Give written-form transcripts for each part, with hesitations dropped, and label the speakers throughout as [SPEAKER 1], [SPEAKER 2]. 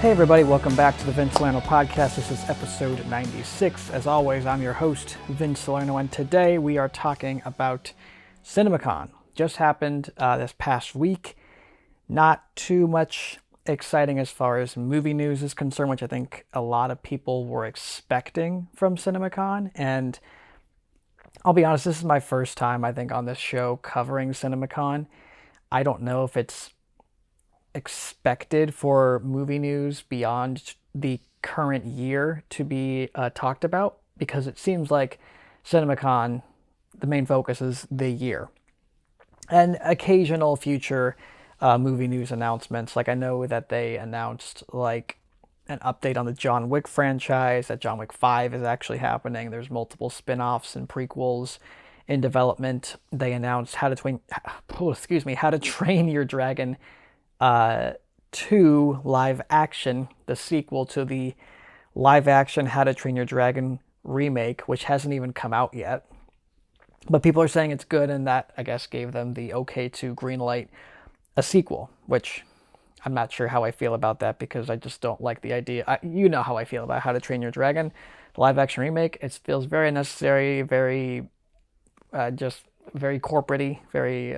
[SPEAKER 1] Hey everybody, welcome back to the Vince Salerno podcast. This is episode 96. As always, I'm your host, Vince Salerno, and today we are talking about CinemaCon. Just happened this past week. Not too much exciting as far as movie news is concerned, which I think a lot of people were expecting from CinemaCon. And I'll be honest, this is my first time, I think, on this show covering CinemaCon. I don't know if it's expected for movie news beyond the current year to be talked about, because it seems like CinemaCon, the main focus is the year. And occasional future movie news announcements. Like I know that they announced like an update on the John Wick franchise, that John Wick 5 is actually happening. There's multiple spin-offs and prequels in development. They announced How to Train Your Dragon 2 live action, the sequel to the live action How to Train Your Dragon remake, which hasn't even come out yet. But people are saying it's good, and that, I guess, gave them the okay to greenlight a sequel, which I'm not sure how I feel about that, because I just don't like the idea. You know how I feel about How to Train Your Dragon. The live action remake, it feels very necessary, very just very corporate-y, very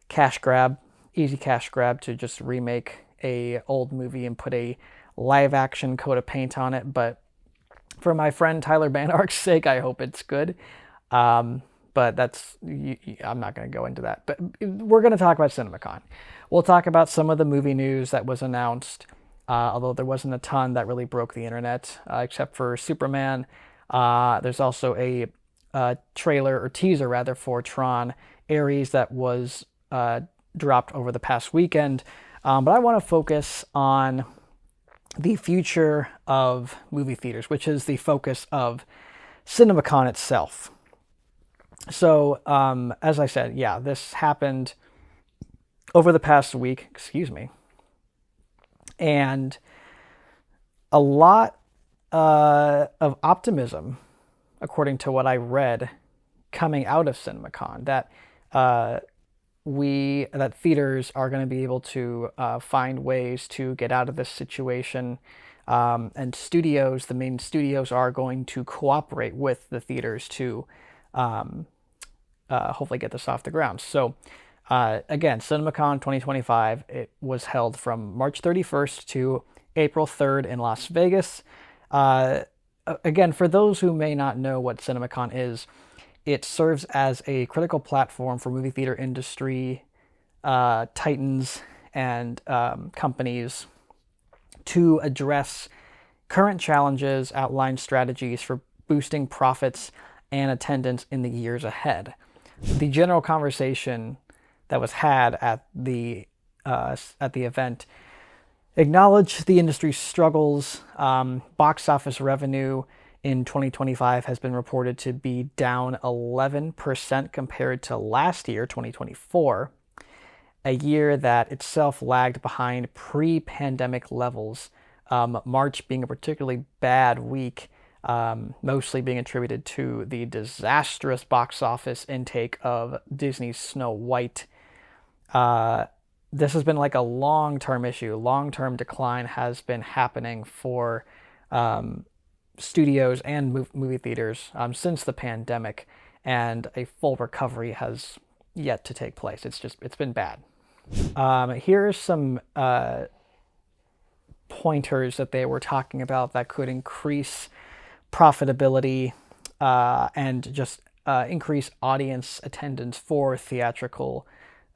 [SPEAKER 1] cash grab. Easy cash grab to just remake a old movie and put a live action coat of paint on it. But for my friend Tyler Banark's sake, I hope it's good. But I'm not going to go into that. But we're going to talk about CinemaCon. We'll talk about some of the movie news that was announced, although there wasn't a ton that really broke the internet, except for Superman. There's also a trailer, or teaser rather, for TRON Ares that was dropped over the past weekend. But I want to focus on the future of movie theaters, which is the focus of CinemaCon itself. So, as I said, yeah, this happened over the past week, and a lot of optimism, according to what I read, coming out of CinemaCon, that theaters are going to be able to find ways to get out of this situation, and studios, the main studios, are going to cooperate with the theaters to hopefully get this off the ground. So again, CinemaCon 2025, it was held from March 31st to April 3rd in Las Vegas. Again, for those who may not know what CinemaCon is, it serves as a critical platform for movie theater industry titans and companies to address current challenges, outline strategies for boosting profits and attendance in the years ahead. The general conversation that was had at the event acknowledged the industry's struggles. Box office revenue in 2025 has been reported to be down 11% compared to last year, 2024, a year that itself lagged behind pre-pandemic levels, March being a particularly bad week, mostly being attributed to the disastrous box office intake of Disney's Snow White. This has been like a long-term issue. Long-term decline has been happening for studios and movie theaters since the pandemic, and a full recovery has yet to take place. It's been bad. Here are some pointers that they were talking about that could increase profitability and just increase audience attendance for theatrical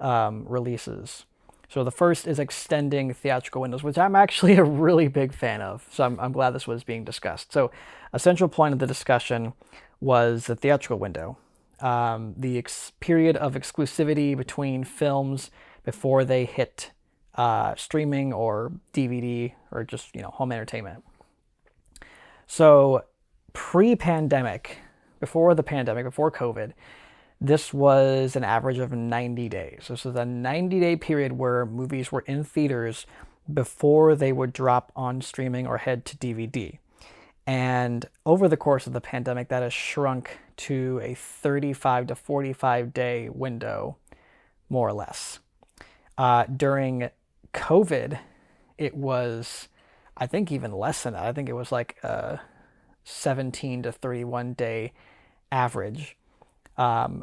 [SPEAKER 1] releases. So the first is extending theatrical windows, which I'm actually a really big fan of. So I'm glad this was being discussed. So a central point of the discussion was the theatrical window, the period of exclusivity between films before they hit streaming or DVD or just home entertainment. So pre-pandemic, before COVID, this was an average of 90 days. This is a 90-day period where movies were in theaters before they would drop on streaming or head to DVD. And over the course of the pandemic, that has shrunk to a 35 to 45 day window, more or less. During COVID, it was, I think, even less than that. I think it was like a 17 to 31 day average,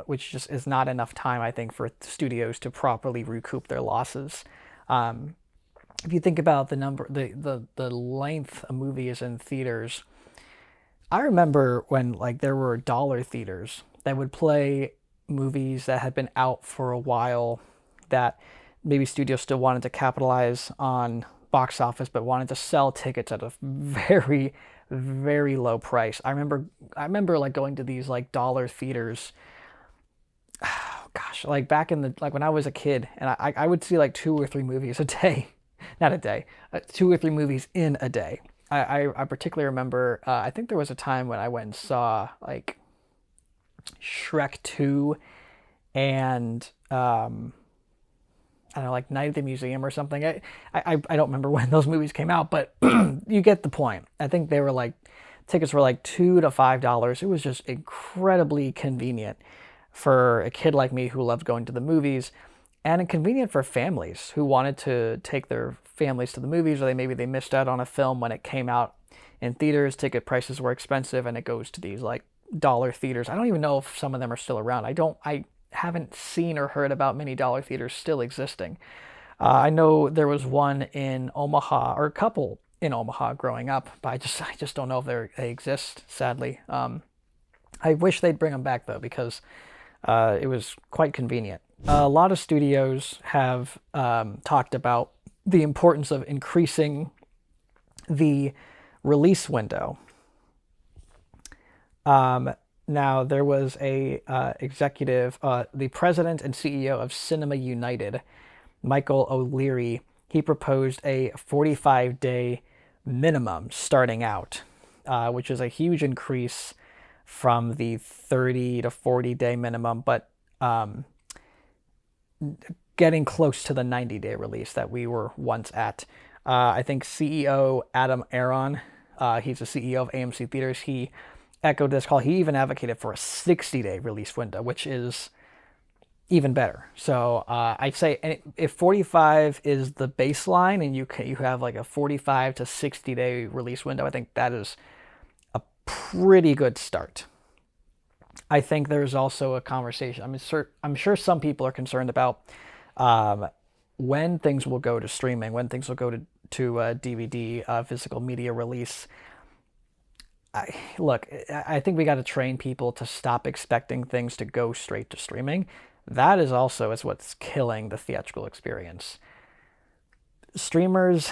[SPEAKER 1] which just is not enough time, I think, for studios to properly recoup their losses. If you think about the length a movie is in theaters, I remember when like there were dollar theaters that would play movies that had been out for a while, that maybe studios still wanted to capitalize on box office but wanted to sell tickets at a very, very low price. I remember like going to these like dollar theaters, oh gosh, like back in the like when I was a kid, and I would see like two or three movies a day. Not a day, two or three movies in a day. I particularly remember, I think there was a time when I went and saw like Shrek 2 and I don't know, like Night at the Museum or something. I don't remember when those movies came out, but you get the point. I think they were like, tickets were like $2 to $5. It was just incredibly convenient for a kid like me who loved going to the movies, and convenient for families who wanted to take their families to the movies, or maybe they missed out on a film when it came out in theaters. Ticket prices were expensive, and it goes to these like dollar theaters. I don't even know if some of them are still around. I haven't seen or heard about many dollar theaters still existing. I know there was one in Omaha, or a couple in Omaha growing up, but I just don't know if they exist, sadly. I wish they'd bring them back though, because it was quite convenient. A lot of studios have talked about the importance of increasing the release window. Now, there was a executive, the president and CEO of Cinema United, Michael O'Leary. He proposed a 45-day minimum starting out, which is a huge increase from the 30 to 40-day minimum, but getting close to the 90-day release that we were once at. I think CEO Adam Aron, he's the CEO of AMC Theaters, he echoed this call. He even advocated for a 60-day release window, which is even better. So I'd say if 45 is the baseline, and you have like a 45 to 60-day release window, I think that is a pretty good start. I think there's also a conversation. I'm sure some people are concerned about when things will go to streaming, when things will go to DVD, physical media release. Look, I think we got to train people to stop expecting things to go straight to streaming. That is what's killing the theatrical experience. Streamers,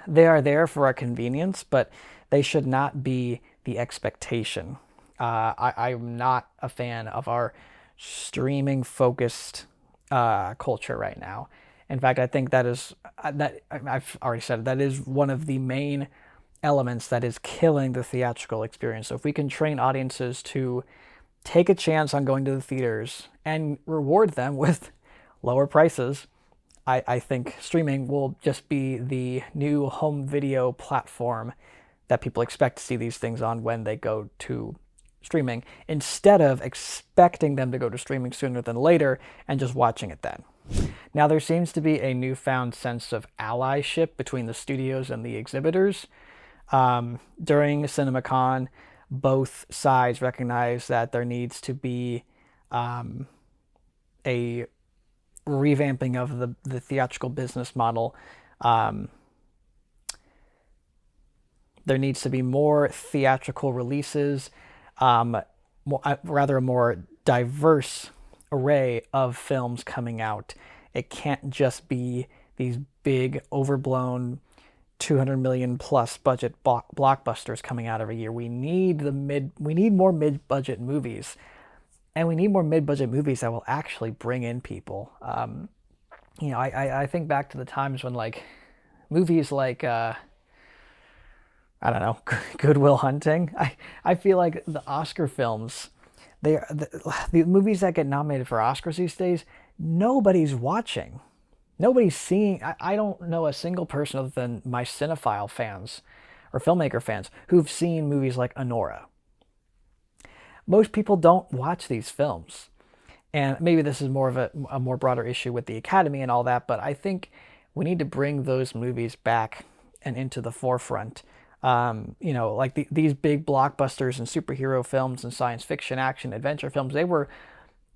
[SPEAKER 1] they are there for our convenience, but they should not be the expectation. I'm not a fan of our streaming focused culture right now. In fact, I think I've already said it, that is one of the main elements that is killing the theatrical experience. So if we can train audiences to take a chance on going to the theaters and reward them with lower prices, I think streaming will just be the new home video platform that people expect to see these things on when they go to streaming, instead of expecting them to go to streaming sooner than later and just watching it then. Now, there seems to be a newfound sense of allyship between the studios and the exhibitors. During CinemaCon, both sides recognize that there needs to be a revamping of the theatrical business model. There needs to be more theatrical releases, rather a more diverse array of films coming out. It can't just be these big, overblown, 200 million plus budget blockbusters coming out every year. We need more mid-budget movies, and we need more mid-budget movies that will actually bring in people. I think back to the times when like movies like I don't know, Good Will Hunting. I feel like the Oscar films, the movies that get nominated for Oscars these days, nobody's watching. Nobody's seeing. I don't know a single person other than my cinephile fans or filmmaker fans who've seen movies like Anora. Most people don't watch these films. And maybe this is more of a more broader issue with the Academy and all that, but I think we need to bring those movies back and into the forefront. Like these big blockbusters and superhero films and science fiction, action, adventure films, they were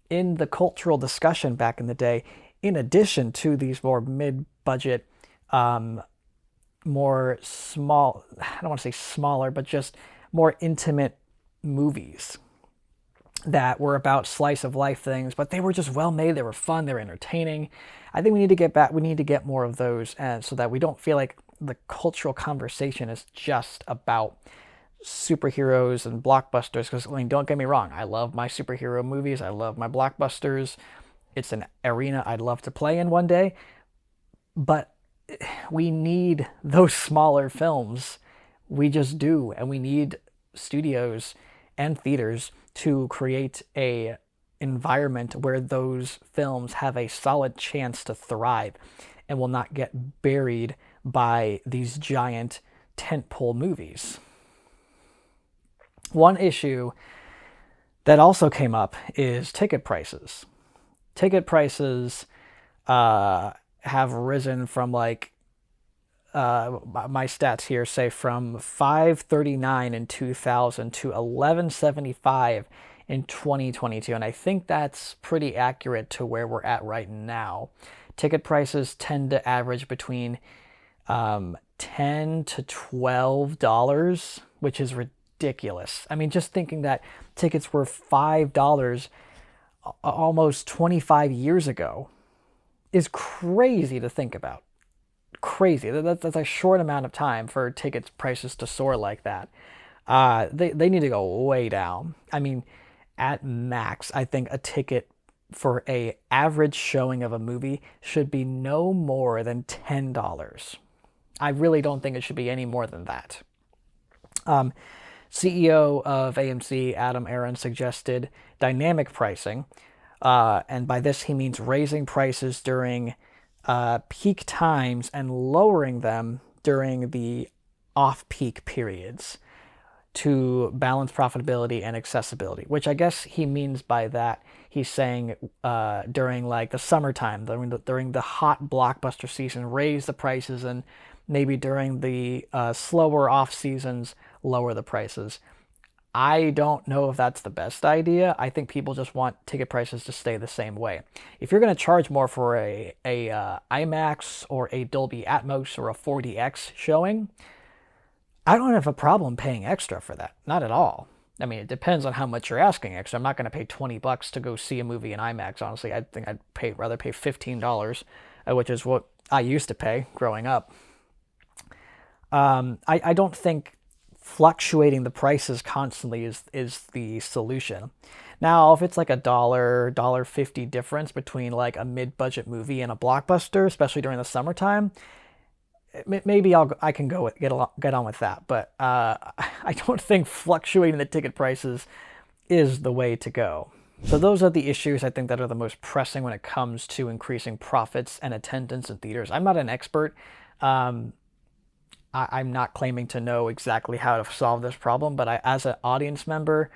[SPEAKER 1] in the cultural discussion back in the day, in addition to these more mid-budget, more small, I don't want to say smaller, but just more intimate movies that were about slice of life things, but they were just well made. They were fun. They were entertaining. I think we need to get back. We need to get more of those, and so that we don't feel like the cultural conversation is just about superheroes and blockbusters. Because don't get me wrong, I love my superhero movies. I love my blockbusters. It's an arena I'd love to play in one day, but we need those smaller films. We just do, and we need studios and theaters to create a environment where those films have a solid chance to thrive and will not get buried by these giant tentpole movies. One issue that also came up is ticket prices. Ticket prices have risen from my stats here say from $5.39 in 2000 to $11.75 in 2022, and I think that's pretty accurate to where we're at right now. Ticket prices tend to average between $10 to $12, which is ridiculous. I mean, just thinking that tickets were $5 almost 25 years ago is crazy to think about. Crazy. That's a short amount of time for tickets prices to soar like that. They need to go way down. I mean, at max, I think a ticket for a average showing of a movie should be no more than $10. I really don't think it should be any more than that. CEO of AMC, Adam Aron, suggested dynamic pricing. And by this, he means raising prices during peak times and lowering them during the off-peak periods to balance profitability and accessibility, which I guess he means by that, he's saying during like the summertime, during the hot blockbuster season, raise the prices, and maybe during the slower off seasons, lower the prices. I don't know if that's the best idea. I think people just want ticket prices to stay the same way. If you're going to charge more for a IMAX or a Dolby Atmos or a 4DX showing, I don't have a problem paying extra for that. Not at all. I mean, it depends on how much you're asking extra. I'm not going to pay $20 to go see a movie in IMAX. Honestly, I think I'd rather pay $15, which is what I used to pay growing up. I don't think fluctuating the prices constantly is the solution. Now, if it's like $1.50 difference between like a mid-budget movie and a blockbuster, especially during the summertime, maybe I can get on with that. But I don't think fluctuating the ticket prices is the way to go. So those are the issues I think that are the most pressing when it comes to increasing profits and attendance in theaters. I'm not an expert. I'm not claiming to know exactly how to solve this problem, but as an audience member,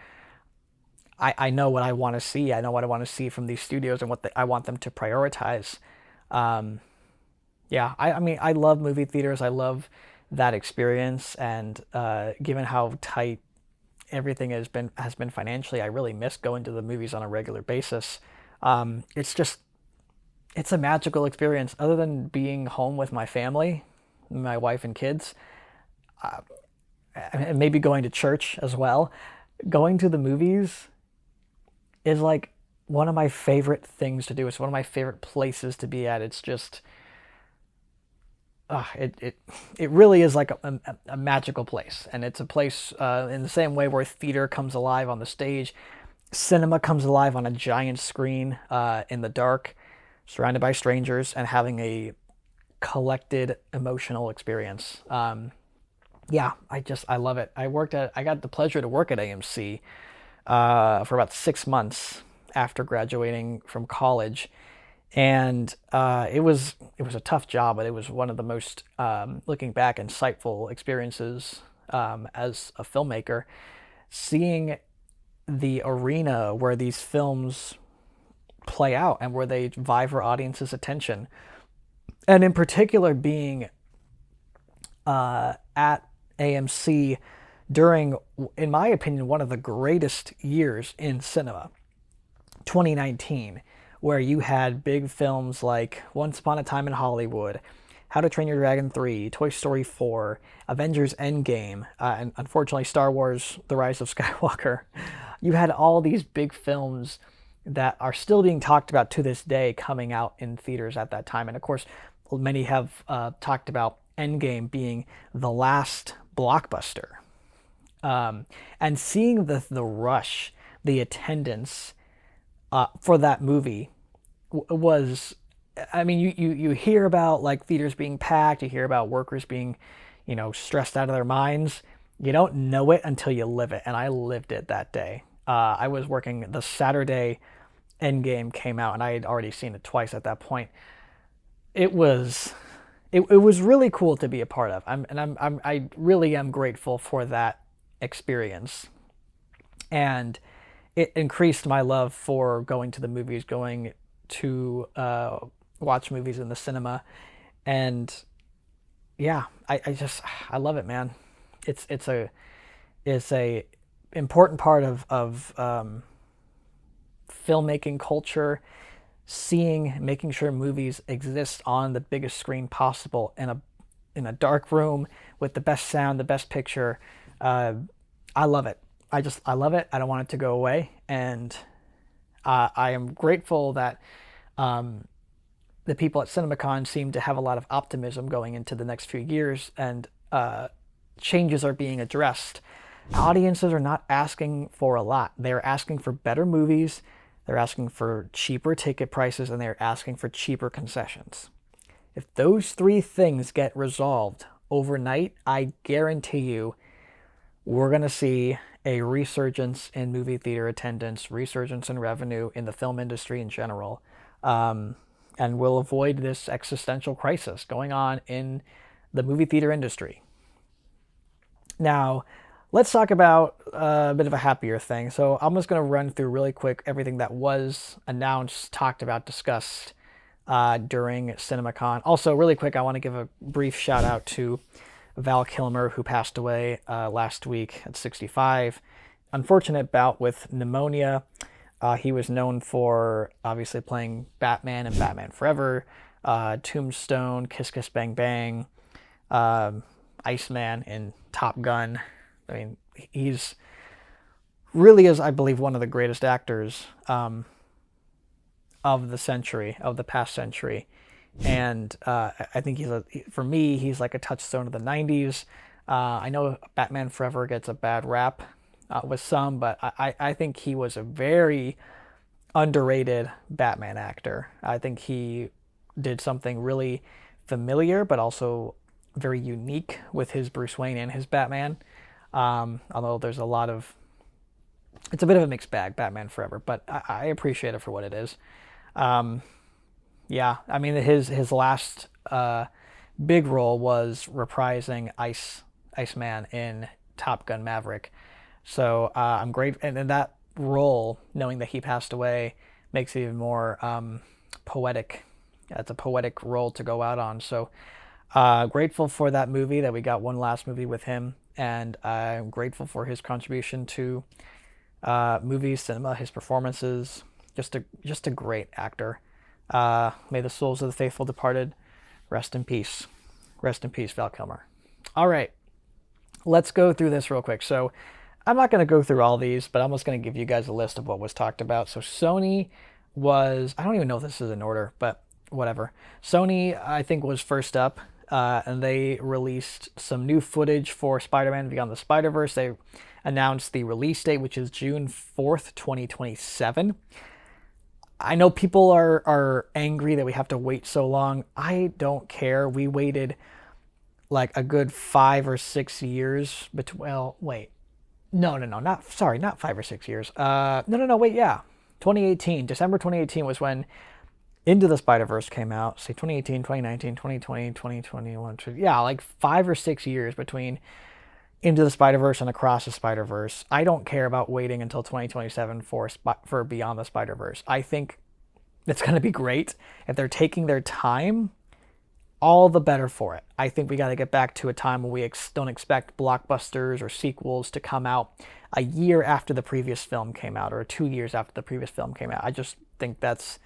[SPEAKER 1] I know what I want to see. I know what I want to see from these studios and what I want them to prioritize. Yeah, I mean, I love movie theaters. I love that experience, and given how tight everything has been financially, I really miss going to the movies on a regular basis. It's a magical experience. Other than being home with my family, my wife and kids, and maybe going to church as well, going to the movies is like one of my favorite things to do. It's one of my favorite places to be at. It's just, it really is like a magical place. And it's a place in the same way where theater comes alive on the stage, cinema comes alive on a giant screen in the dark, surrounded by strangers, and having a collected emotional experience. Yeah, I love it. I got the pleasure to work at AMC for about 6 months after graduating from college, and it was a tough job, but it was one of the most looking back insightful experiences as a filmmaker. Seeing the arena where these films play out and where they vie for audiences' attention And in particular, being at AMC during, in my opinion, one of the greatest years in cinema, 2019, where you had big films like Once Upon a Time in Hollywood, How to Train Your Dragon 3, Toy Story 4, Avengers Endgame, and unfortunately Star Wars The Rise of Skywalker. You had all these big films that are still being talked about to this day coming out in theaters at that time. And of course, many have talked about Endgame being the last blockbuster. And seeing the rush, the attendance for that movie was, I mean, you hear about like theaters being packed, you hear about workers being, stressed out of their minds. You don't know it until you live it, and I lived it that day. I was working the Saturday Endgame came out, and I had already seen it twice at that point. It was it was really cool to be a part of. I really am grateful for that experience, and it increased my love for going to the movies, going to watch movies in the cinema, and yeah, I love it, man. It's it's a important part of filmmaking culture, making sure movies exist on the biggest screen possible in a dark room with the best sound, the best picture. Uh, I love it. I love it. I don't want it to go away, and I am grateful that the people at CinemaCon seem to have a lot of optimism going into the next few years, and changes are being addressed. Audiences are not asking for a lot. They're asking for better movies, they're asking for cheaper ticket prices, and they're asking for cheaper concessions. If those three things get resolved overnight, I guarantee you we're going to see a resurgence in movie theater attendance, resurgence in revenue in the film industry in general, and we'll avoid this existential crisis going on in the movie theater industry. Now, let's talk about a bit of a happier thing. So I'm just going to run through really quick everything that was announced, talked about, discussed during CinemaCon. Also, really quick, I want to give a brief shout out to Val Kilmer, who passed away last week at 65. Unfortunate bout with pneumonia. He was known for obviously playing Batman and Batman Forever, Tombstone, Kiss Kiss Bang Bang, Iceman in Top Gun. I mean, he's really is, I believe, one of the greatest actors of the century, of the past century. And I think for me, he's like a touchstone of the 90s. I know Batman Forever gets a bad rap with some, but I think he was a very underrated Batman actor. I think he did something really familiar, but also very unique with his Bruce Wayne and his Batman. Although there's it's a bit of a mixed bag, Batman Forever, but I appreciate it for what it is. Yeah, I mean his last big role was reprising Iceman in Top Gun Maverick. So I'm great, and in that role, knowing that he passed away makes it even more poetic. It's a poetic role to go out on. So grateful for that movie, that we got one last movie with him, and I'm grateful for his contribution to movies, cinema, his performances. Just a great actor. May the souls of the faithful departed rest in peace. Rest in peace, Val Kilmer. All right, let's go through this real quick. So I'm not going to go through all these, but I'm just going to give you guys a list of what was talked about. So Sony was, I don't even know if this is in order, but whatever. Sony, I think, was first up, and they released some new footage for Spider-Man Beyond the Spider-Verse. They announced the release date, which is June 4th, 2027. I know people are angry that we have to wait so long. I don't care. We waited like a good 5 or 6 years between. Well, wait, no, not 5 or 6 years. No, wait, yeah, 2018, December 2018 was when Into the Spider-Verse came out. Say 2018, 2019, 2020, 2021. Yeah, like 5 or 6 years between Into the Spider-Verse and Across the Spider-Verse. I don't care about waiting until 2027 for Beyond the Spider-Verse. I think it's going to be great if they're taking their time. all the better for it. I think we got to get back to a time when we don't expect blockbusters or sequels to come out a year after the previous film came out or 2 years after the previous film came out. I just think that's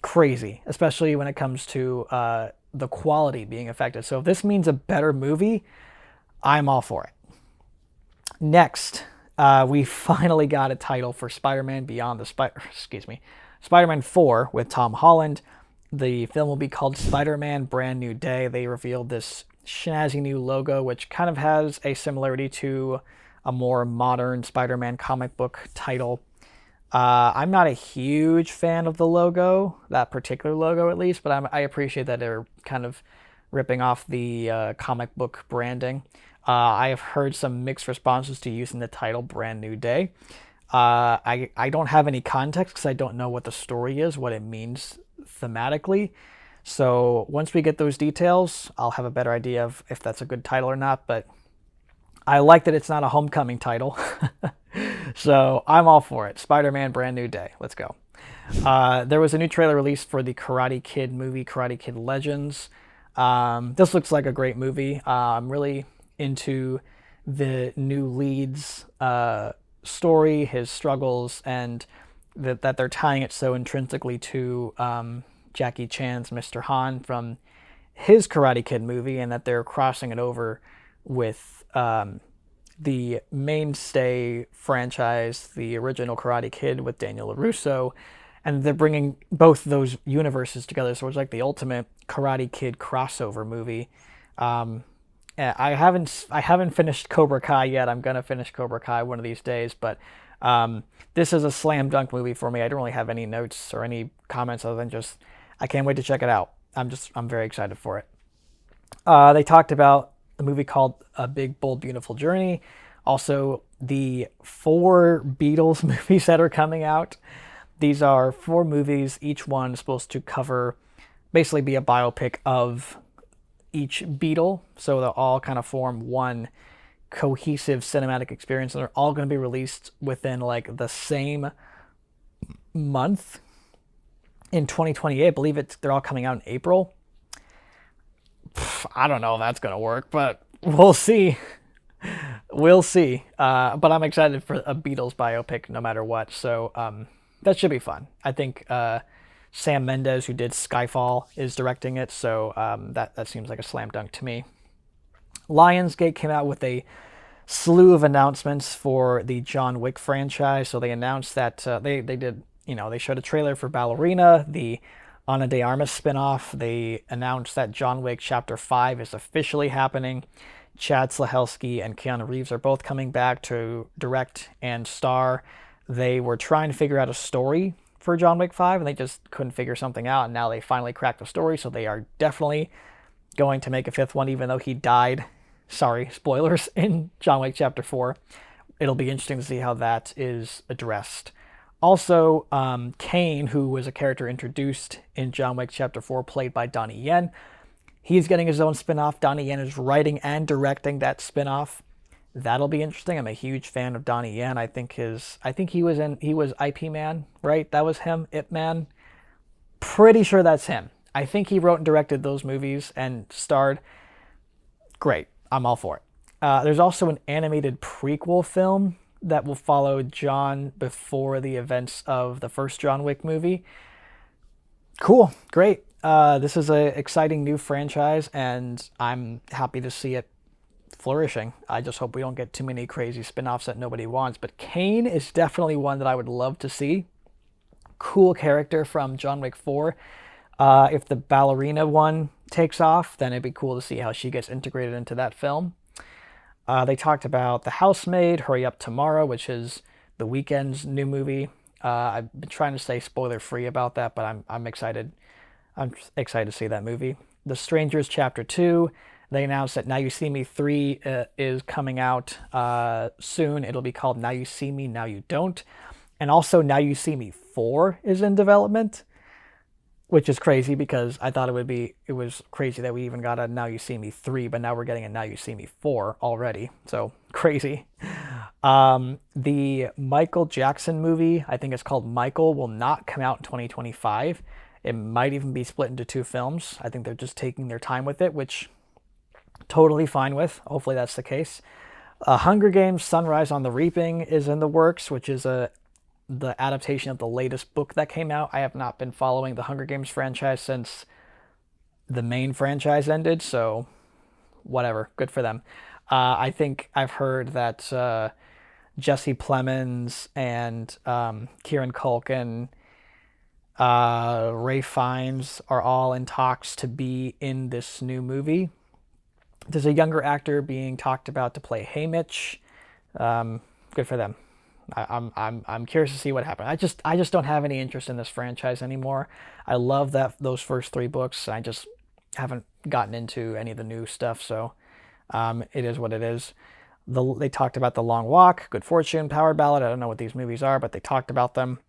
[SPEAKER 1] crazy, especially when it comes to the quality being affected. So if this means a better movie, I'm all for it. Next, we finally got a title for Spider-Man Beyond the Spider-Man 4 with Tom Holland. The film will be called Spider-Man Brand New Day. They revealed this snazzy new logo, which kind of has a similarity to a more modern Spider-Man comic book title. I'm not a huge fan of the logo, that particular logo at least, but I appreciate that they're kind of ripping off the comic book branding. I have heard some mixed responses to using the title Brand New Day. I don't have any context because I don't know what the story is, what it means thematically. So once we get those details, I'll have a better idea of if that's a good title or not. But I like that it's not a homecoming title. So I'm all for it. Spider-Man Brand New Day. Let's go. There was a new trailer released for the Karate Kid movie, Karate Kid Legends. This looks like a great movie. I'm really into the new lead's story, his struggles, and that they're tying it so intrinsically to Jackie Chan's Mr. Han from his Karate Kid movie, and that they're crossing it over with the mainstay franchise, the original Karate Kid with Daniel LaRusso, and they're bringing both those universes together. So it's like the ultimate Karate Kid crossover movie. I haven't finished Cobra Kai yet. I'm gonna finish Cobra Kai one of these days, but this is a slam dunk movie for me. I don't really have any notes or any comments other than just I can't wait to check it out. I'm very excited for it. They talked about a movie called A Big Bold Beautiful Journey. Also, the 4 Beatles movies that are coming out. These are 4 movies. Each one is supposed to basically be a biopic of each Beatle. So they'll all kind of form one cohesive cinematic experience, and they're all going to be released within like the same month in 2028. I believe they're all coming out in April. I don't know if that's going to work, but we'll see. We'll see. But I'm excited for a Beatles biopic no matter what. So that should be fun. I think Sam Mendes, who did Skyfall, is directing it. So that seems like a slam dunk to me. Lionsgate came out with a slew of announcements for the John Wick franchise. So they announced that they showed a trailer for Ballerina, the Ana de Armas spinoff. They announced that John Wick Chapter 5 is officially happening. Chad Stahelski and Keanu Reeves are both coming back to direct and star. They were trying to figure out a story for John Wick 5, and they just couldn't figure something out, and now they finally cracked the story, so they are definitely going to make a 5th one, even though he died. Sorry, spoilers, in John Wick Chapter 4. It'll be interesting to see how that is addressed. Also, Kane, who was a character introduced in John Wick Chapter 4, played by Donnie Yen, he's getting his own spinoff. Donnie Yen is writing and directing that spinoff. That'll be interesting. I'm a huge fan of Donnie Yen. I think he was IP Man, right? That was him, Ip Man. Pretty sure that's him. I think he wrote and directed those movies and starred. Great. I'm all for it. There's also an animated prequel film that will follow John before the events of the first John Wick movie. Cool. Great. This is an exciting new franchise, and I'm happy to see it flourishing. I just hope we don't get too many crazy spin-offs that nobody wants, but Kane is definitely one that I would love to see. Cool character from John Wick 4. If the ballerina one takes off, then it'd be cool to see how she gets integrated into that film. They talked about The Housemaid, Hurry Up Tomorrow, which is The Weeknd's new movie. I've been trying to stay spoiler-free about that, but I'm excited. I'm excited to see that movie. The Strangers Chapter 2. They announced that Now You See Me 3 is coming out soon. It'll be called Now You See Me, Now You Don't. And also Now You See Me 4 is in development, which is crazy because I thought it was crazy that we even got a Now You See Me 3, but now we're getting a Now You See Me 4 already. So crazy. The Michael Jackson movie, I think it's called Michael, will not come out in 2025. It might even be split into two films. I think they're just taking their time with it, which totally fine with. Hopefully that's the case. Hunger Games: Sunrise on the Reaping is in the works, which is the adaptation of the latest book that came out. I have not been following the Hunger Games franchise since the main franchise ended, so whatever, good for them. I think I've heard that Jesse Plemons and Kieran Culkin, Ray Fiennes are all in talks to be in this new movie. There's a younger actor being talked about to play Haymitch. Good for them. I'm curious to see what happens. I just don't have any interest in this franchise anymore. I love those first three books. I just haven't gotten into any of the new stuff, so it is what it is. They talked about The Long Walk, Good Fortune, Power Ballad. I don't know what these movies are, but they talked about them.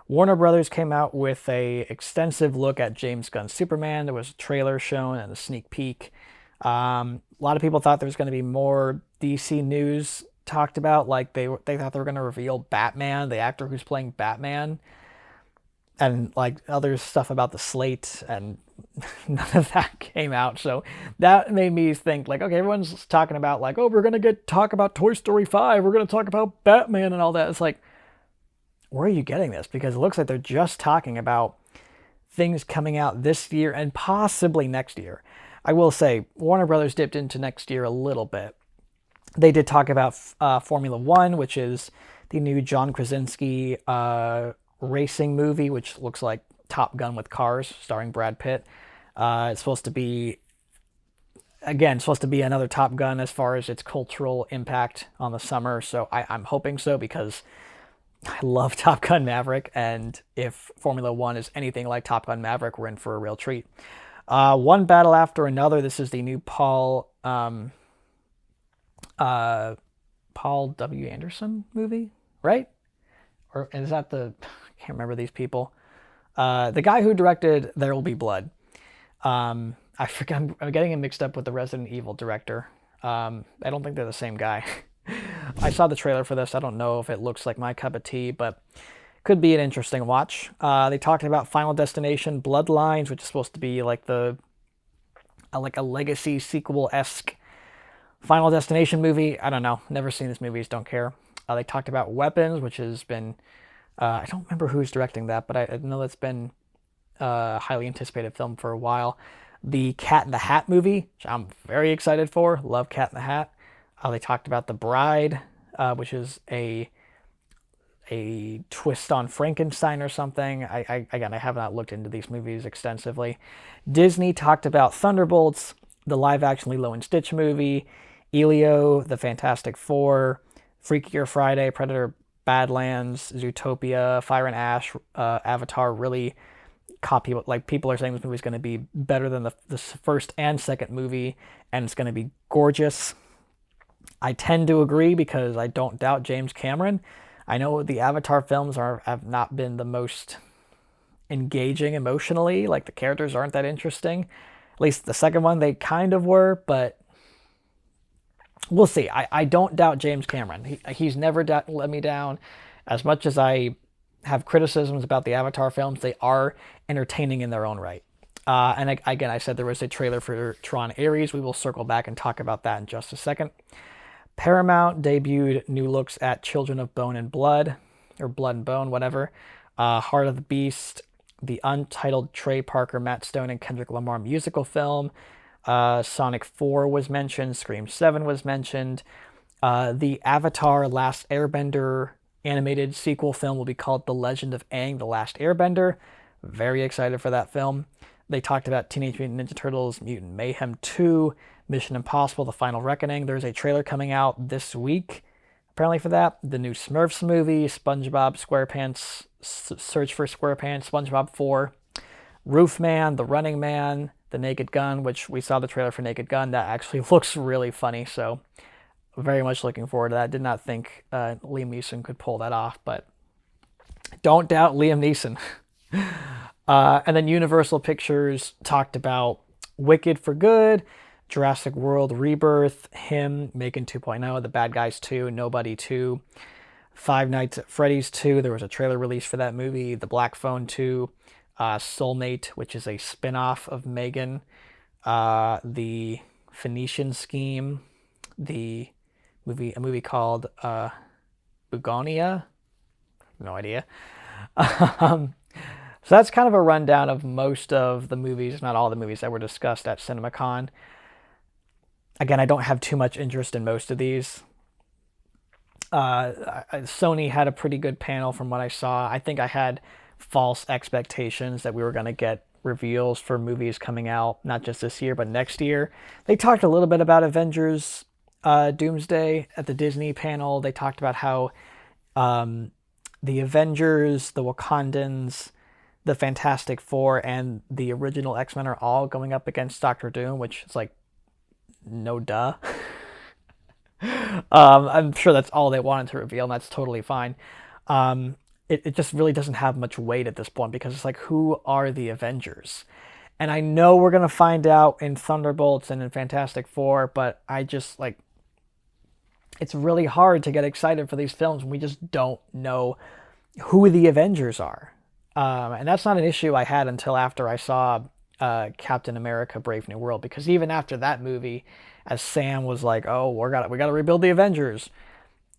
[SPEAKER 1] Warner Brothers came out with a extensive look at James Gunn Superman. There was a trailer shown and a sneak peek. A lot of people thought there was going to be more DC news talked about, like they thought they were going to reveal Batman, the actor who's playing Batman, and like other stuff about the slate, and none of that came out. So that made me think, like, okay, everyone's talking about like, oh, we're going to talk about Toy Story 5, we're going to talk about Batman and all that. It's like, where are you getting this? Because it looks like they're just talking about things coming out this year and possibly next year. I will say Warner Brothers dipped into next year a little bit. They did talk about Formula One, which is the new John Krasinski racing movie, which looks like Top Gun with cars, starring Brad Pitt. It's supposed to be another Top Gun as far as its cultural impact on the summer. So I'm hoping so, because I love Top Gun Maverick, and if Formula One is anything like Top Gun Maverick, we're in for a real treat. One Battle After Another. This is the new Paul W. Anderson movie, right? Or is that I can't remember these people. The guy who directed There Will Be Blood. I forget. I'm getting him mixed up with the Resident Evil director. I don't think they're the same guy. I saw the trailer for this. I don't know if it looks like my cup of tea, but could be an interesting watch. They talked about Final Destination Bloodlines, which is supposed to be like a legacy sequel-esque Final Destination movie. I don't know. Never seen this movie. Don't care. They talked about Weapons, which has been... I don't remember who's directing that, but I know that's been a highly anticipated film for a while. The Cat in the Hat movie, which I'm very excited for. Love Cat in the Hat. They talked about The Bride, which is a twist on Frankenstein or something. I have not looked into these movies extensively. Disney talked about Thunderbolts, the live-action Lilo and Stitch movie, Elio, The Fantastic Four, Freakier Friday, Predator, Badlands, Zootopia, Fire and Ash, Avatar. Really copy, like, people are saying this movie is going to be better than the first and second movie, and it's going to be gorgeous. I tend to agree, because I don't doubt James Cameron. I know the Avatar films have not been the most engaging emotionally. Like, the characters aren't that interesting. At least the second one, they kind of were, but we'll see. I don't doubt James Cameron. He's never let me down. As much as I have criticisms about the Avatar films, they are entertaining in their own right. And again, I said there was a trailer for Tron Ares. We will circle back and talk about that in just a second. Paramount debuted new looks at Children of Bone and Blood, or Blood and Bone, whatever. Heart of the Beast, the untitled Trey Parker, Matt Stone, and Kendrick Lamar musical film. Sonic 4 was mentioned. Scream 7 was mentioned. The Avatar Last Airbender animated sequel film will be called The Legend of Aang, The Last Airbender. Very excited for that film. They talked about Teenage Mutant Ninja Turtles Mutant Mayhem 2, Mission Impossible, The Final Reckoning. There's a trailer coming out this week, apparently, for that. The new Smurfs movie, SpongeBob SquarePants, Search for SquarePants, SpongeBob 4, Roofman, The Running Man, The Naked Gun, which we saw the trailer for Naked Gun. That actually looks really funny, so very much looking forward to that. Did not think Liam Neeson could pull that off, but don't doubt Liam Neeson. And then Universal Pictures talked about Wicked for Good, Jurassic World Rebirth, Him, Megan 2.0, The Bad Guys 2, Nobody 2, Five Nights at Freddy's 2. There was a trailer release for that movie. The Black Phone 2, Soulmate, which is a spin-off of Megan, the Phoenician Scheme, a movie called Bugonia. No idea. So that's kind of a rundown of most of the movies, not all the movies that were discussed at CinemaCon. Again, I don't have too much interest in most of these. Sony had a pretty good panel from what I saw. I think I had false expectations that we were going to get reveals for movies coming out, not just this year, but next year. They talked a little bit about Avengers Doomsday at the Disney panel. They talked about how the Avengers, the Wakandans, the Fantastic Four, and the original X-Men are all going up against Doctor Doom, which is like, no duh. I'm sure that's all they wanted to reveal, and that's totally fine. It just really doesn't have much weight at this point because it's like, who are the Avengers? And I know we're going to find out in Thunderbolts and in Fantastic Four, but I just like, it's really hard to get excited for these films when we just don't know who the Avengers are. And that's not an issue I had until after I saw Captain America: Brave New World, because even after that movie, as Sam was like, "Oh, we gotta rebuild the Avengers,"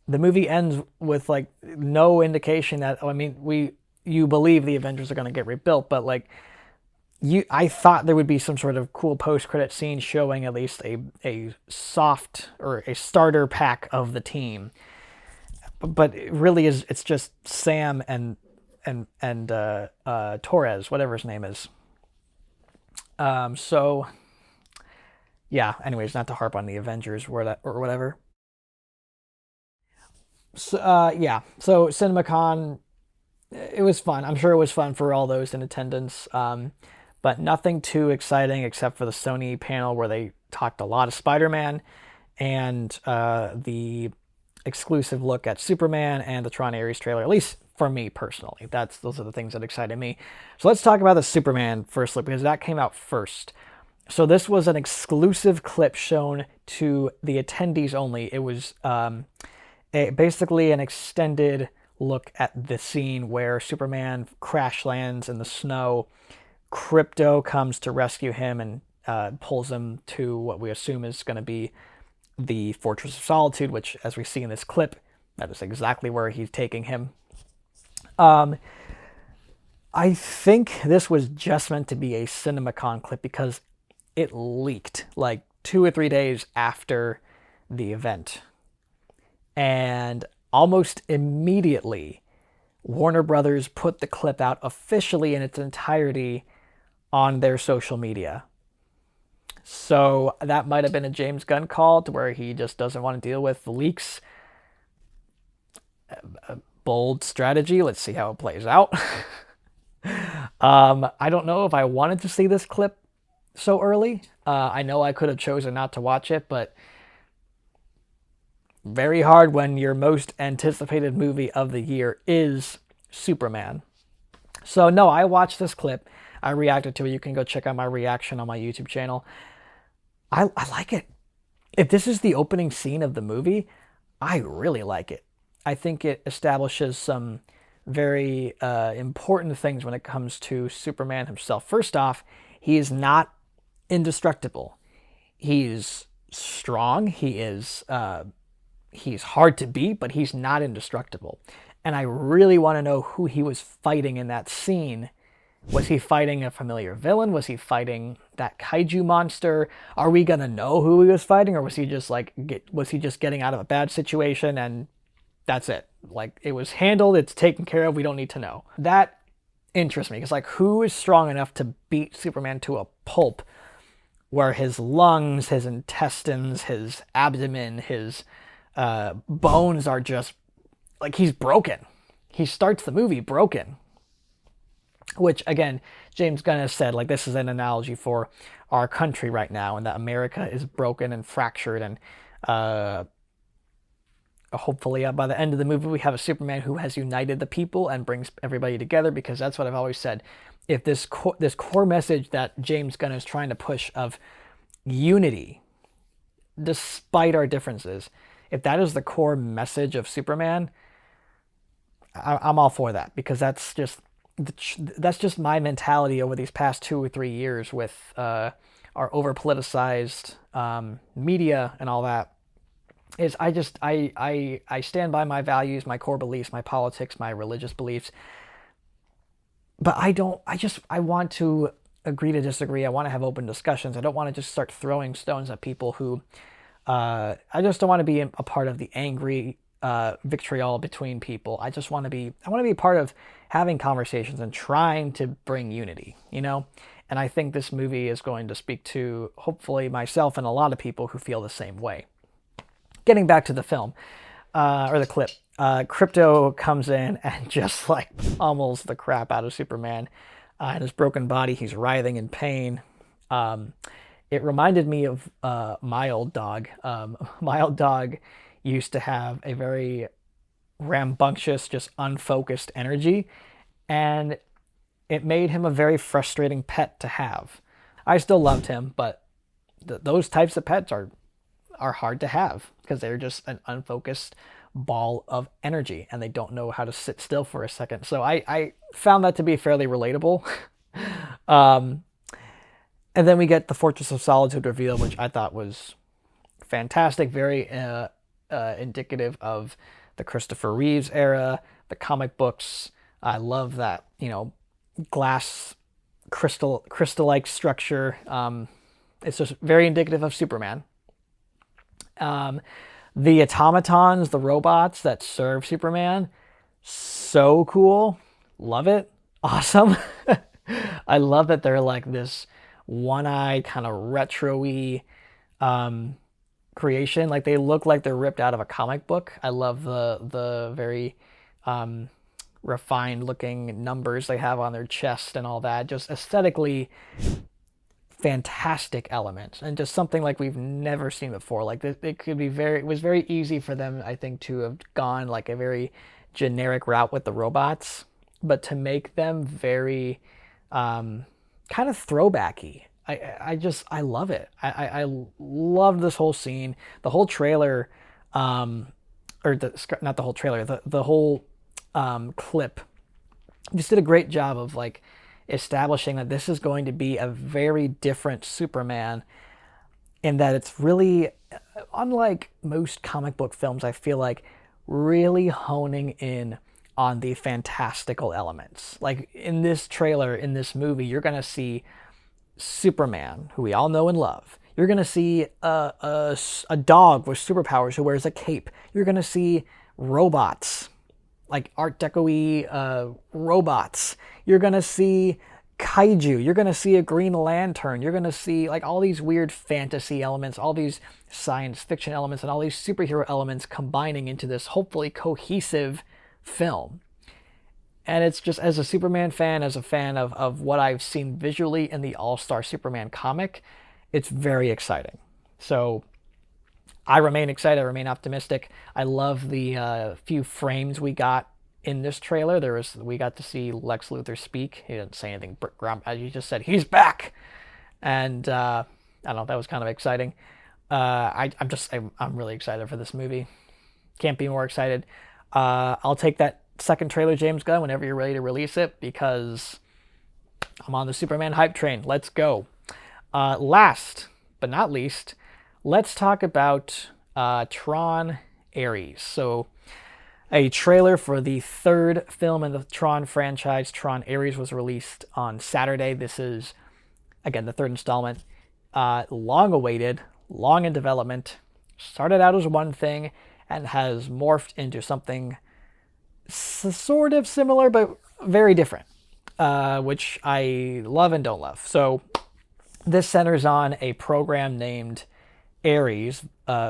[SPEAKER 1] the movie ends with like no indication that, I mean, you believe the Avengers are gonna get rebuilt, but like I thought there would be some sort of cool post-credit scene showing at least a soft or a starter pack of the team, but it really is, it's just Sam and Torres, whatever his name is. So yeah, anyways, not to harp on the Avengers or whatever. So yeah, so CinemaCon, it was fun. I'm sure it was fun for all those in attendance. But nothing too exciting except for the Sony panel where they talked a lot of Spider-Man and the exclusive look at Superman and the Tron Ares trailer, at least for me personally. Those are the things that excited me. So let's talk about the Superman first look, because that came out first. So this was an exclusive clip shown to the attendees only. It was basically an extended look at the scene where Superman crash lands in the snow. Crypto comes to rescue him and pulls him to what we assume is going to be the Fortress of Solitude, which, as we see in this clip, that is exactly where he's taking him. I think this was just meant to be a CinemaCon clip because it leaked like 2 or 3 days after the event. And almost immediately, Warner Brothers put the clip out officially in its entirety on their social media. So that might have been a James Gunn call to where he just doesn't want to deal with the leaks. A bold strategy. Let's see how it plays out. I don't know if I wanted to see this clip so early. I know I could have chosen not to watch it, but very hard when your most anticipated movie of the year is Superman. So no, I watched this clip. I reacted to it. You can go check out my reaction on my YouTube channel. I like it. If this is the opening scene of the movie, I really like it. I think it establishes some very important things when it comes to Superman himself. First off, he is not indestructible. He's strong. He's hard to beat, but he's not indestructible. And I really want to know who he was fighting in that scene. Was he fighting a familiar villain? Was he fighting that kaiju monster? Are we gonna know who he was fighting, or was he just getting out of a bad situation and that's it? Like, it was handled, it's taken care of, we don't need to know. That interests me, because like, who is strong enough to beat Superman to a pulp where his lungs, his intestines, his abdomen, his bones are just like, he's broken. He starts the movie broken. Which, again, James Gunn has said, like, this is an analogy for our country right now, and that America is broken and fractured, and hopefully by the end of the movie we have a Superman who has united the people and brings everybody together, because that's what I've always said. If this core message that James Gunn is trying to push of unity, despite our differences, if that is the core message of Superman, I'm all for that, because that's just that's just my mentality over these past 2 or 3 years with our over politicized media and all that. Is I stand by my values, my core beliefs, my politics, my religious beliefs, but I want to agree to disagree. I want to have open discussions. I don't want to just start throwing stones at people who I just don't want to be a part of the angry vitriol between people. I want to be part of having conversations and trying to bring unity, you know? And I think this movie is going to speak to hopefully myself and a lot of people who feel the same way. Getting back to the film, or the clip, Crypto comes in and just like pummels the crap out of Superman. In his broken body, he's writhing in pain. It reminded me of my old dog. My old dog used to have a very rambunctious, just unfocused energy, and it made him a very frustrating pet to have. I still loved him, but those types of pets are hard to have because they're just an unfocused ball of energy and they don't know how to sit still for a second. So I found that to be fairly relatable. And then we get the Fortress of Solitude reveal, which I thought was fantastic, very indicative of the Christopher Reeves era, the comic books. I love that, glass crystal-like structure. It's just very indicative of Superman. The automatons, the robots that serve Superman, so cool. Love it. Awesome. I love that they're like this one-eyed kind of retro-y creation. Like they look like they're ripped out of a comic book. I love the very refined looking numbers they have on their chest and all that. Just aesthetically fantastic elements and just something like we've never seen before. Like it was very easy for them, I think, to have gone like a very generic route with the robots, but to make them very kind of throwbacky. I love it. I love this whole scene, the whole trailer, not the whole trailer, the whole clip just did a great job of like establishing that this is going to be a very different Superman, in that it's really, unlike most comic book films, I feel like really honing in on the fantastical elements. Like in this trailer, in this movie, you're going to see Superman, who we all know and love. You're going to see a dog with superpowers who wears a cape. You're going to see robots, like Art Deco-y robots. You're going to see kaiju. You're going to see a Green Lantern. You're going to see like all these weird fantasy elements, all these science fiction elements, and all these superhero elements combining into this hopefully cohesive film. And it's just, as a Superman fan, as a fan of what I've seen visually in the All-Star Superman comic, it's very exciting. So I remain excited, I remain optimistic. I love the few frames we got in this trailer. We got to see Lex Luthor speak. He didn't say anything. He just said, he's back! And I don't know, that was kind of exciting. I'm really excited for this movie. Can't be more excited. I'll take that second trailer, James Gunn, whenever you're ready to release it, because I'm on the Superman hype train. Let's go. Last but not least, let's talk about TRON Ares. So a trailer for the third film in the TRON franchise, TRON Ares, was released on Saturday. This is, again, the third installment. Long awaited, long in development. Started out as one thing and has morphed into something sort of similar but very different, which I love and don't love. So this centers on a program named Ares,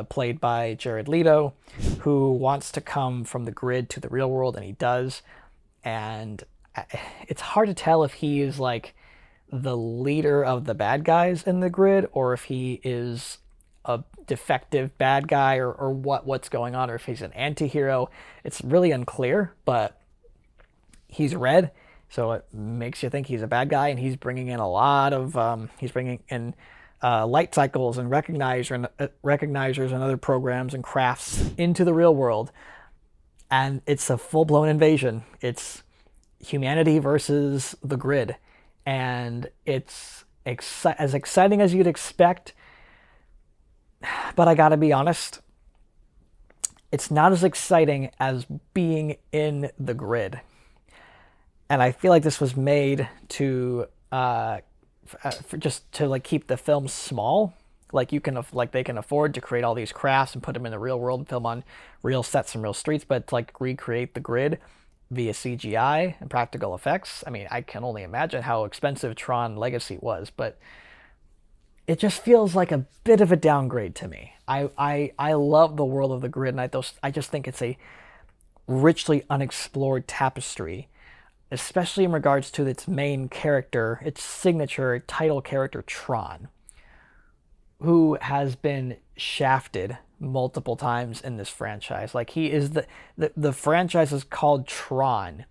[SPEAKER 1] played by Jared Leto, who wants to come from the grid to the real world, and he does. And it's hard to tell if he is like the leader of the bad guys in the grid, or if he is a defective bad guy, or what's going on, or if he's an anti-hero. It's really unclear, but he's red, so it makes you think he's a bad guy, and he's bringing in a lot of light cycles and recognizers and other programs and crafts into the real world. And it's a full-blown invasion. It's humanity versus the grid, and it's as exciting as you'd expect. But I gotta be honest, it's not as exciting as being in the grid. And I feel like this was made to for just to like keep the film small. Like they can afford to create all these crafts and put them in the real world and film on real sets and real streets, but to like recreate the grid via CGI and practical effects. I mean, I can only imagine how expensive Tron Legacy was, but it just feels like a bit of a downgrade to me. I love the world of the grid, and I just think it's a richly unexplored tapestry, especially in regards to its main character, its signature title character, Tron, who has been shafted multiple times in this franchise. Like he is the franchise is called Tron,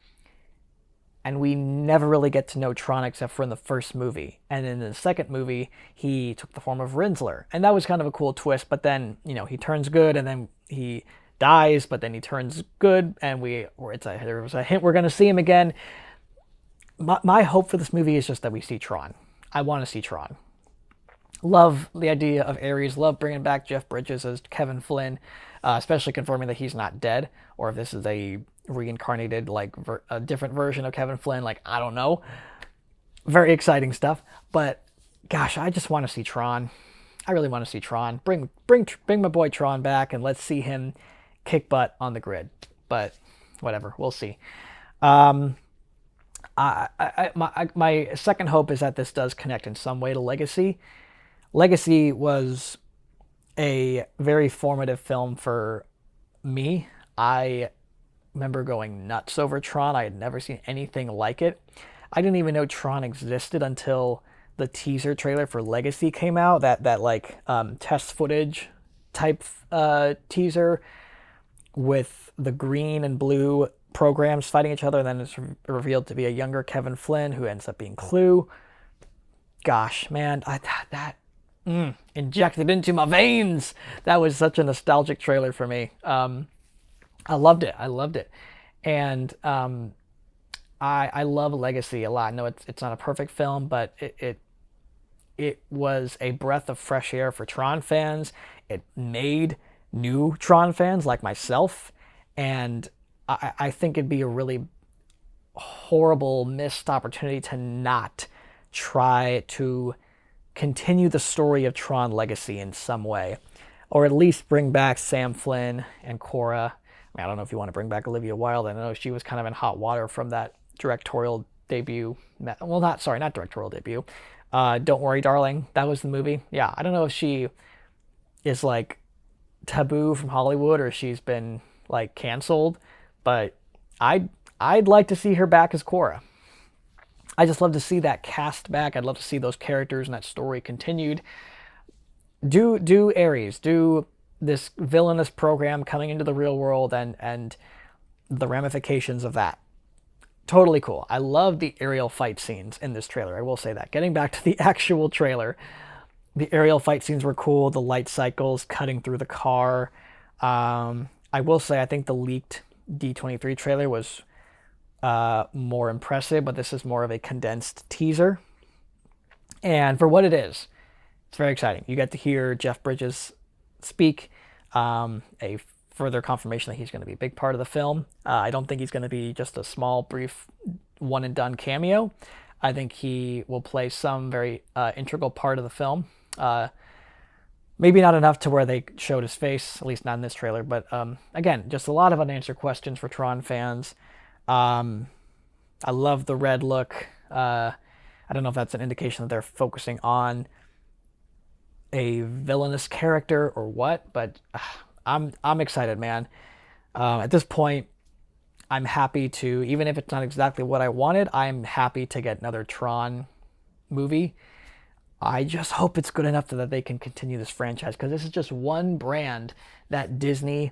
[SPEAKER 1] and we never really get to know Tron except for in the first movie. And in the second movie, he took the form of Rinsler, and that was kind of a cool twist. But then he turns good, and then he dies, but then he turns good, and there was a hint we're gonna see him again. My hope for this movie is just that we see Tron. I want to see Tron. Love the idea of Ares. Love bringing back Jeff Bridges as Kevin Flynn, especially confirming that he's not dead, or if this is a reincarnated, like a different version of Kevin Flynn. Like, I don't know. Very exciting stuff. But gosh, I just want to see Tron. I really want to see Tron. Bring my boy Tron back, and let's see him kick butt on the grid. But whatever, we'll see. My second hope is that this does connect in some way to Legacy. Legacy was a very formative film for me. I remember going nuts over Tron. I had never seen anything like it. I didn't even know Tron existed until the teaser trailer for Legacy came out. That like test footage type teaser with the green and blue programs fighting each other, and then it's revealed to be a younger Kevin Flynn who ends up being Clue. Gosh, man, that injected into my veins. That was such a nostalgic trailer for me. I loved it, and I love Legacy a lot. I know it's not a perfect film, but it was a breath of fresh air for Tron fans. It made new Tron fans like myself, and I think it'd be a really horrible missed opportunity to not try to continue the story of Tron Legacy in some way, or at least bring back Sam Flynn and Cora. I don't know if you want to bring back Olivia Wilde. I know she was kind of in hot water from that directorial debut. Well, not directorial debut. Don't Worry, Darling. That was the movie. Yeah, I don't know if she is like taboo from Hollywood or she's been like canceled, but I'd like to see her back as Cora. I just love to see that cast back. I'd love to see those characters and that story continued. Do Ares, do this villainous program coming into the real world and the ramifications of that. Totally cool. I love the aerial fight scenes in this trailer. I will say that. Getting back to the actual trailer, the aerial fight scenes were cool. The light cycles cutting through the car. I will say I think the leaked D23 trailer was more impressive, but this is more of a condensed teaser. And for what it is, it's very exciting. You get to hear Jeff Bridges speak, a further confirmation that he's going to be a big part of the film. I don't think he's going to be just a small, brief, one and done cameo. I think he will play some very integral part of the film. Maybe not enough to where they showed his face, at least not in this trailer. But again, just a lot of unanswered questions for Tron fans. I love the red look. I don't know if that's an indication that they're focusing on a villainous character or what, but I'm excited, man. At this point, I'm happy to, even if it's not exactly what I wanted, I'm happy to get another Tron movie. I just hope it's good enough that they can continue this franchise, because this is just one brand that Disney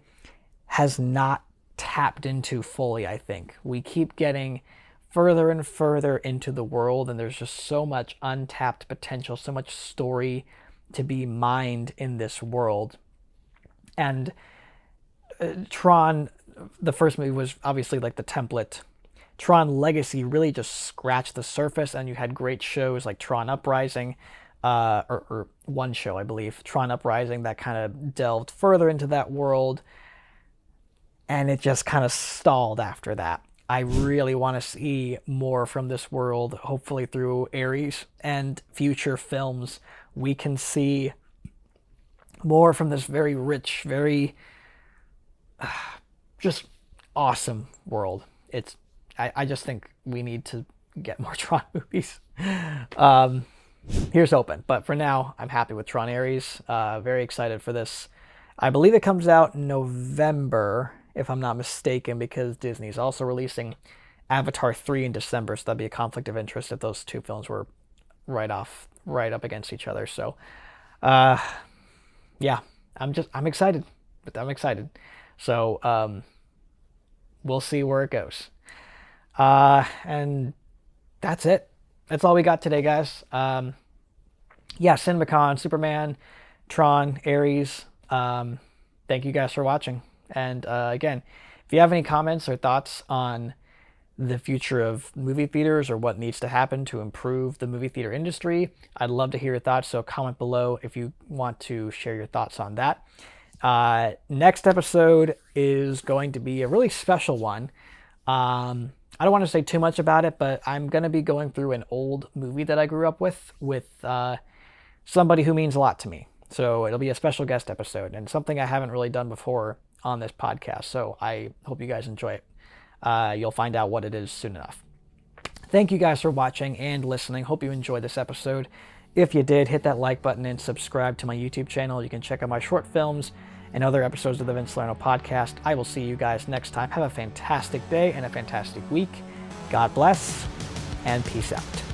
[SPEAKER 1] has not tapped into fully, I think. We keep getting further and further into the world, and there's just so much untapped potential, so much story to be mined in this world. And Tron, the first movie, was obviously like the template Tron Legacy really just scratched the surface, and you had great shows like Tron Uprising, or one show, I believe, Tron Uprising, that kind of delved further into that world, and it just kind of stalled after that. I really want to see more from this world, hopefully through Ares and future films. We can see more from this very rich, very just awesome world. I just think we need to get more Tron movies. Here's hoping. But for now, I'm happy with Tron Ares. Very excited for this. I believe it comes out in November, if I'm not mistaken, because Disney's also releasing Avatar 3 in December, so that'd be a conflict of interest if those two films were right up against each other. So, yeah, I'm excited. But I'm excited. So, we'll see where it goes. And that's it. That's all we got today, guys. Yeah, CinemaCon, Superman, Tron, Ares. Thank you guys for watching. And again, if you have any comments or thoughts on the future of movie theaters or what needs to happen to improve the movie theater industry, I'd love to hear your thoughts. So comment below if you want to share your thoughts on that. Next episode is going to be a really special one. I don't want to say too much about it, but I'm going to be going through an old movie that I grew up with somebody who means a lot to me. So it'll be a special guest episode and something I haven't really done before on this podcast. So I hope you guys enjoy it. You'll find out what it is soon enough. Thank you guys for watching and listening. Hope you enjoyed this episode. If you did, hit that like button and subscribe to my YouTube channel. You can check out my short films and other episodes of the Vince Salerno podcast. I will see you guys next time. Have a fantastic day and a fantastic week. God bless and peace out.